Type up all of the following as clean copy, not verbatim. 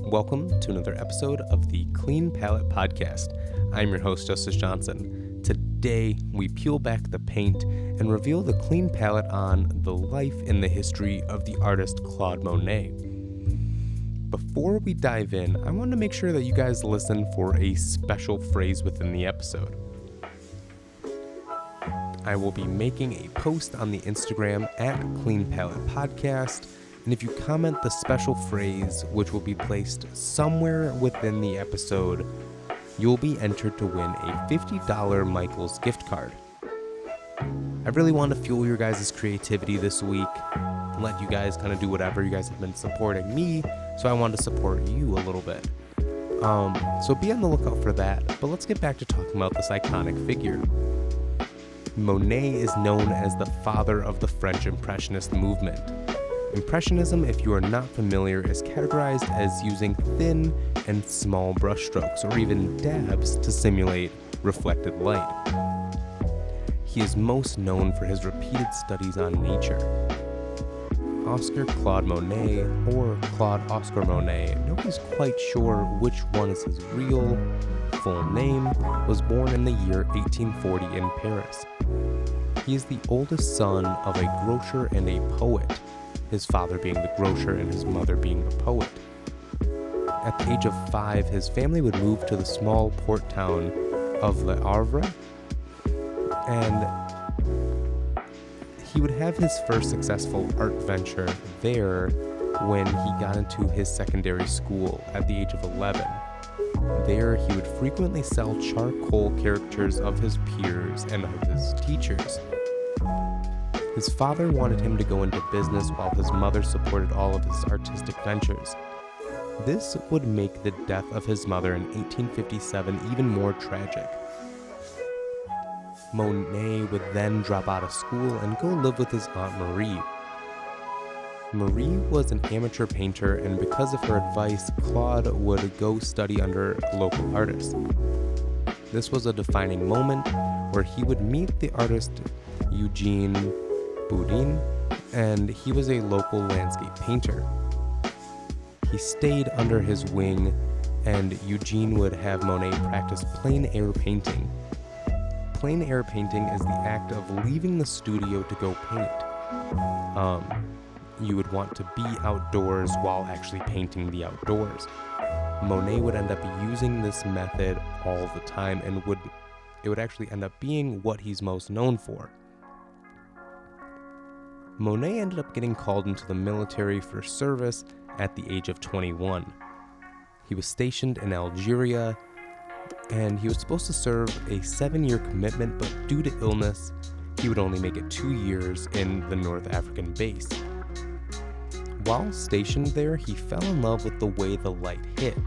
Welcome to another episode of the Clean Palette Podcast. I'm your host, Justice Johnson. Today, we peel back the paint and reveal the clean palette on the life and the history of the artist Claude Monet. Before we dive in, I want to make sure that you guys listen for a special phrase within the episode. I will be making a post on the Instagram at Clean Palette Podcast, and if you comment the special phrase, which will be placed somewhere within the episode, you'll be entered to win a $50 Michaels gift card. I really want to fuel your guys' creativity this week, let you guys kind of do whatever. You guys have been supporting me, so I want to support you a little bit. So be on the lookout for that, but let's get back to talking about this iconic figure. Monet is known as the father of the French Impressionist movement. Impressionism, if you are not familiar, is categorized as using thin and small brushstrokes or even dabs to simulate reflected light. He is most known for his repeated studies on nature. Oscar Claude Monet, or Claude Oscar Monet, nobody's quite sure which one is his real full name, was born in the year 1840 in Paris. He is the oldest son of a grocer and a poet, his father being the grocer and his mother being the poet. At the age of 5, his family would move to the small port town of Le Havre, and he would have his first successful art venture there when he got into his secondary school at the age of 11. There, he would frequently sell charcoal caricatures of his peers and of his teachers. His father wanted him to go into business while his mother supported all of his artistic ventures. This would make the death of his mother in 1857 even more tragic. Monet would then drop out of school and go live with his Aunt Marie. Marie was an amateur painter, and because of her advice, Claude would go study under a local artist. This was a defining moment where he would meet the artist Eugene Boudin, and he was a local landscape painter. He stayed under his wing, and Eugene would have Monet practice plein air painting. Plein air painting is the act of leaving the studio to go paint. You would want to be outdoors while actually painting the outdoors. Monet would end up using this method all the time, and it would actually end up being what he's most known for. Monet ended up getting called into the military for service at the age of 21. He was stationed in Algeria, and he was supposed to serve a 7-year commitment, but due to illness, he would only make it 2 years in the North African base. While stationed there, he fell in love with the way the light hit.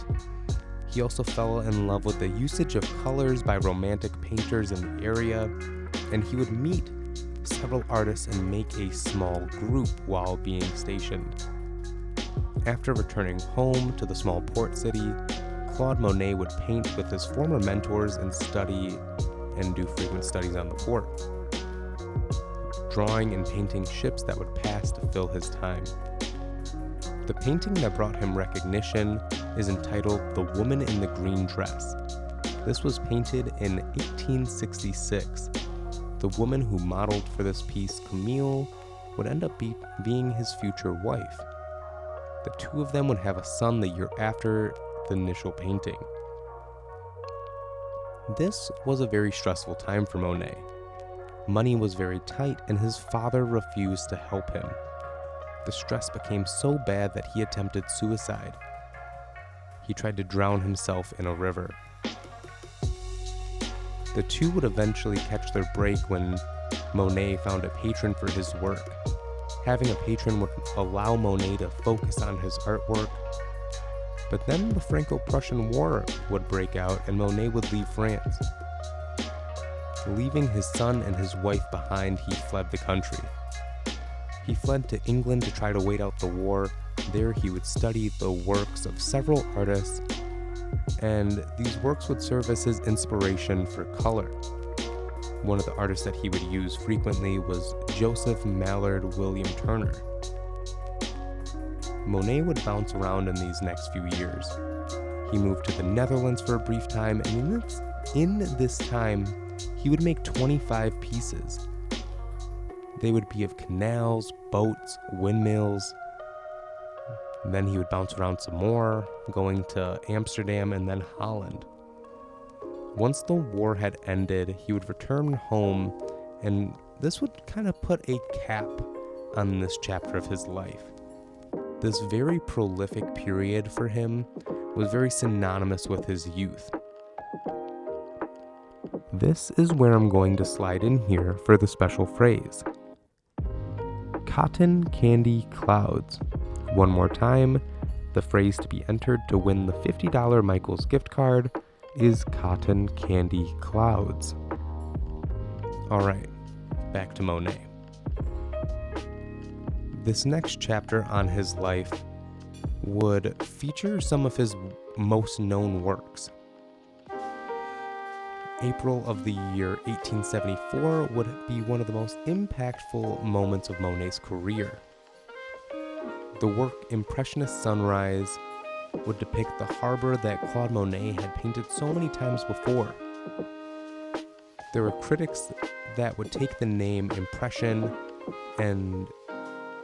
He also fell in love with the usage of colors by romantic painters in the area, and he would meet several artists and make a small group while being stationed. After returning home to the small port city, Claude Monet would paint with his former mentors and do frequent studies on the port, drawing and painting ships that would pass to fill his time. The painting that brought him recognition is entitled The Woman in the Green Dress. This was painted in 1866. The woman who modeled for this piece, Camille, would end up being his future wife. The two of them would have a son the year after the initial painting. This was a very stressful time for Monet. Money was very tight, and his father refused to help him. The stress became so bad that he attempted suicide. He tried to drown himself in a river. The two would eventually catch their break when Monet found a patron for his work. Having a patron would allow Monet to focus on his artwork, but then the Franco-Prussian War would break out and Monet would leave France. Leaving his son and his wife behind, he fled the country. He fled to England to try to wait out the war. There he would study the works of several artists, and these works would serve as his inspiration for color. One of the artists that he would use frequently was Joseph Mallard William Turner. Monet would bounce around in these next few years. He moved to the Netherlands for a brief time, and in this time, he would make 25 pieces. They would be of canals, boats, windmills. And then he would bounce around some more, going to Amsterdam and then Holland. Once the war had ended, he would return home, and this would kind of put a cap on this chapter of his life. This very prolific period for him was very synonymous with his youth. This is where I'm going to slide in here for the special phrase. Cotton candy clouds. One more time, the phrase to be entered to win the $50 Michaels gift card is cotton candy clouds. Alright, back to Monet. This next chapter on his life would feature some of his most known works. April of the year 1874 would be one of the most impactful moments of Monet's career. The work Impressionist Sunrise would depict the harbor that Claude Monet had painted so many times before. There were critics that would take the name Impression and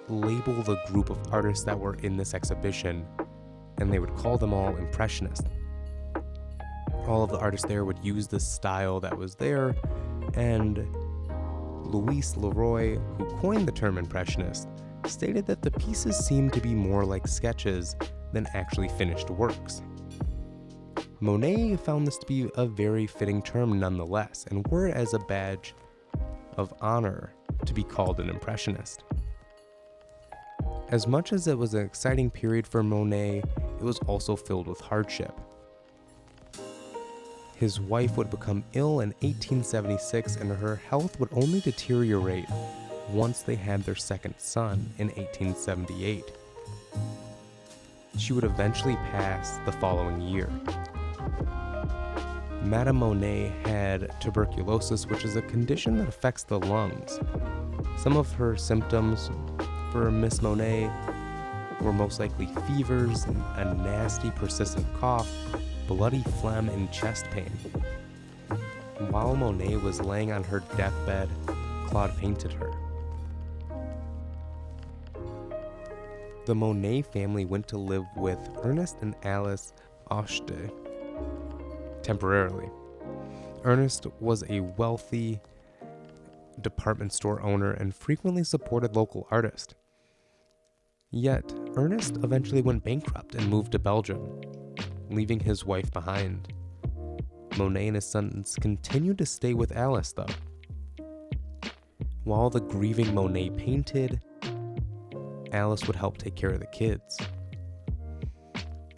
label the group of artists that were in this exhibition, and they would call them all Impressionist. All of the artists there would use the style that was there, and Louis Leroy, who coined the term Impressionist, stated that the pieces seemed to be more like sketches than actually finished works. Monet found this to be a very fitting term nonetheless, and wore it as a badge of honor to be called an Impressionist. As much as it was an exciting period for Monet, it was also filled with hardship. His wife would become ill in 1876, and her health would only deteriorate once they had their second son in 1878. She would eventually pass the following year. Madame Monet had tuberculosis, which is a condition that affects the lungs. Some of her symptoms for Miss Monet were most likely fevers, a nasty persistent cough, bloody phlegm, and chest pain. While Monet was laying on her deathbed, Claude painted her. The Monet family went to live with Ernest and Alice Ochte temporarily. Ernest was a wealthy department store owner and frequently supported local artists. Yet, Ernest eventually went bankrupt and moved to Belgium, leaving his wife behind. Monet and his sons continued to stay with Alice, though. While the grieving Monet painted, Alice would help take care of the kids.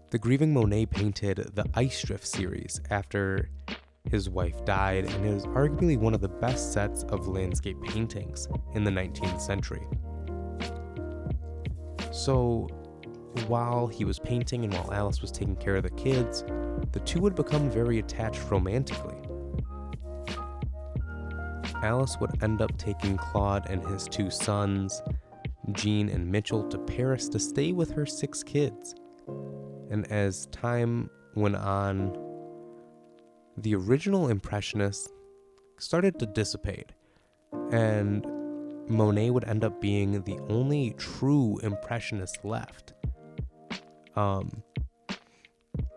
The grieving Monet painted the Ice Drift series after his wife died, and it is arguably one of the best sets of landscape paintings in the 19th century. So, while he was painting and while Alice was taking care of the kids, the two would become very attached romantically. Alice would end up taking Claude and his two sons, Jean and Mitchell, to Paris to stay with her 6 kids. And as time went on, the original Impressionists started to dissipate, and Monet would end up being the only true Impressionist left.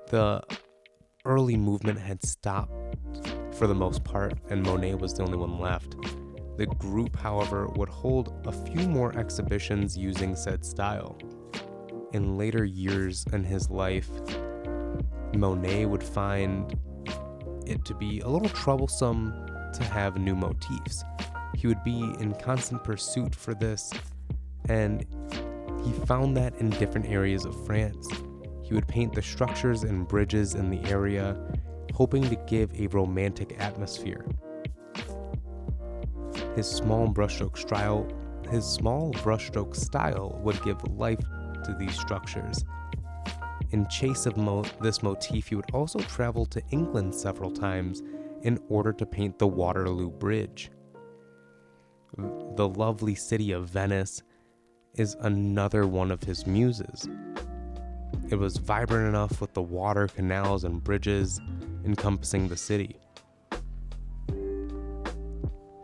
The early movement had stopped for the most part, and Monet was the only one left. The group, however, would hold a few more exhibitions using said style. In later years in his life, Monet would find it to be a little troublesome to have new motifs. He would be in constant pursuit for this, and he found that in different areas of France. He would paint the structures and bridges in the area, hoping to give a romantic atmosphere. His small brushstroke style would give life to these structures. In chase of this motif, he would also travel to England several times in order to paint the Waterloo Bridge. The lovely city of Venice is another one of his muses. It was vibrant enough with the water, canals, and bridges encompassing the city.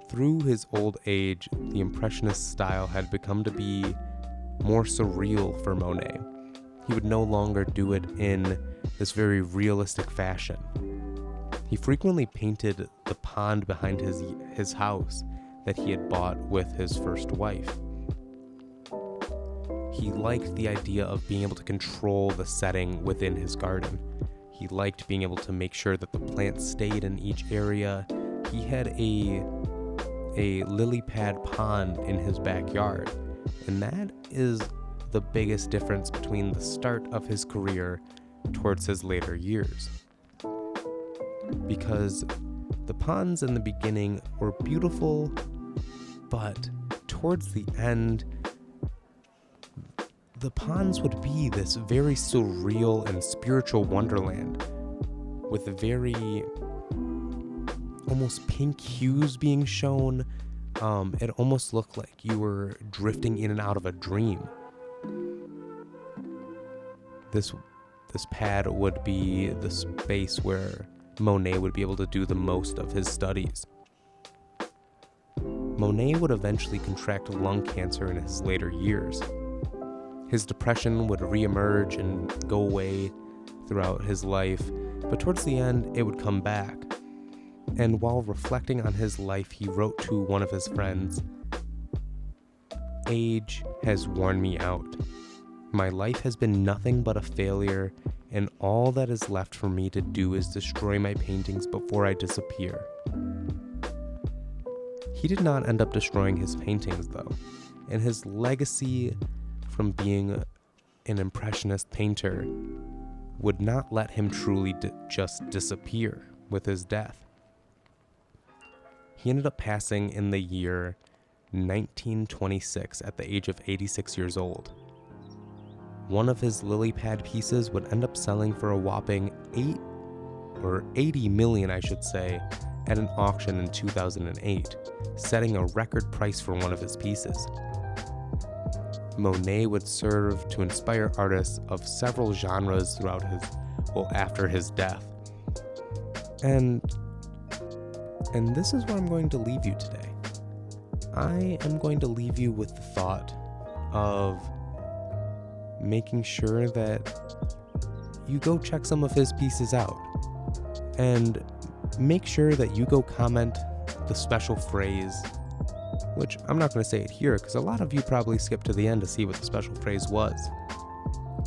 Through his old age, the impressionist style had become to be more surreal for Monet. He would no longer do it in this very realistic fashion. He frequently painted the pond behind his house that he had bought with his first wife. He liked the idea of being able to control the setting within his garden. He liked being able to make sure that the plants stayed in each area. He had a lily pad pond in his backyard, and that is the biggest difference between the start of his career towards his later years. Because the ponds in the beginning were beautiful, but towards the end, the ponds would be this very surreal and spiritual wonderland with very almost pink hues being shown. It almost looked like you were drifting in and out of a dream. This pad would be the space where Monet would be able to do the most of his studies. Monet would eventually contract lung cancer in his later years. His depression would reemerge and go away throughout his life, but towards the end, it would come back. And while reflecting on his life, he wrote to one of his friends, "Age has worn me out. My life has been nothing but a failure, and all that is left for me to do is destroy my paintings before I disappear." He did not end up destroying his paintings, though, and his legacy from being an impressionist painter would not let him truly just disappear with his death. He ended up passing in the year 1926 at the age of 86 years old. One of his lily pad pieces would end up selling for a whopping 80 million, I should say, at an auction in 2008, setting a record price for one of his pieces. Monet would serve to inspire artists of several genres after his death. And this is where I'm going to leave you today. I am going to leave you with the thought of making sure that you go check some of his pieces out. And make sure that you go comment the special phrase, which I'm not going to say it here because a lot of you probably skipped to the end to see what the special phrase was.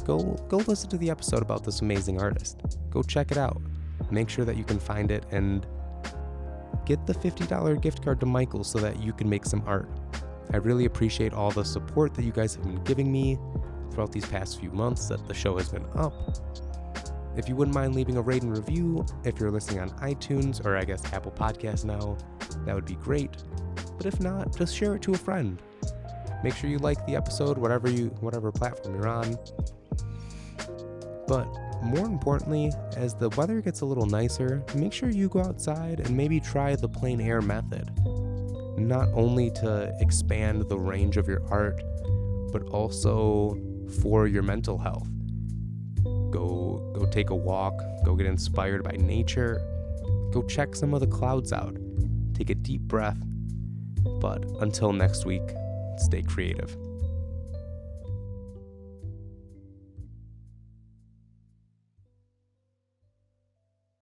Go listen to the episode about this amazing artist. Go check it out. Make sure that you can find it and get the $50 gift card to Michael so that you can make some art. I really appreciate all the support that you guys have been giving me throughout these past few months that the show has been up. If you wouldn't mind leaving a rate and review, if you're listening on iTunes or I guess Apple Podcasts now, that would be great. But if not, just share it to a friend. Make sure you like the episode, whatever platform you're on. But more importantly, as the weather gets a little nicer, make sure you go outside and maybe try the plein air method. Not only to expand the range of your art, but also for your mental health. Go take a walk, go get inspired by nature, go check some of the clouds out, take a deep breath. But until next week, stay creative.